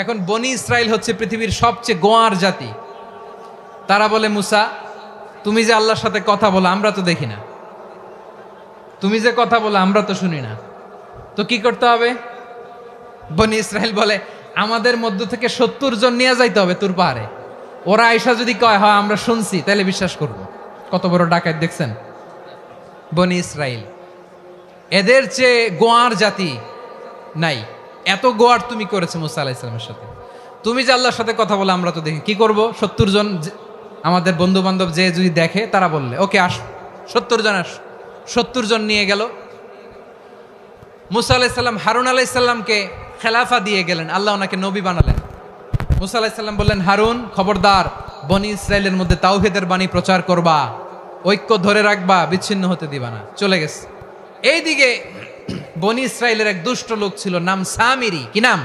এখন বনি ইসরাইল হচ্ছে পৃথিবীর সবচেয়ে গোয়ার জাতি। তারা বলে, মুসা তুমি যে আল্লাহর সাথে কথা বলো আমরা তো দেখি না, তুমি যে কথা বলো আমরা তো শুনি না, তো কি করতে হবে? বনি ইসরাইল বলে, আমাদের মধ্য থেকে 70 জন নিয়ে যাইতে হবে তুর পাহাড়ে। ওরা আয়সা যদি কয় হয় আমরা শুনছি, তাহলে বিশ্বাস করব। কত বড় ডাকাত দেখছেন বনি ইসরাইল। এদের চেয়ে গোয়ার জাতি নাই। এত গোয়ার তুমি করেছো মুসা আলাইহিস সালামের সাথে। তুমি যে আল্লাহর সাথে কথা বলে আমরা তো দেখি, কি করব? 70 জন আমাদের বন্ধু বান্ধব যে যদি দেখে, তারা বললে ওকে আস, 70 জন আস। 70 জন নিয়ে গেল। মুসা আলাইহিস সালাম হারুন আলাইহিস সালামকে খেলাফা দিয়ে গেলেন, আল্লাহ ওনাকে নবী বানালেন। মুসা আলাইহিস সালাম বললেন, হারুন খবরদার, বনি ইসরাইলের মধ্যে তাওহীদের বাণী প্রচার করবা, ঐক্য ধরে রাখবা, বিচ্ছিন্ন হতে দিবা না। চলে গেছে। এইদিকে বনি ইসরাইলের এক দুষ্ট লোক ছিল, নাম সামিরি। কি নাম?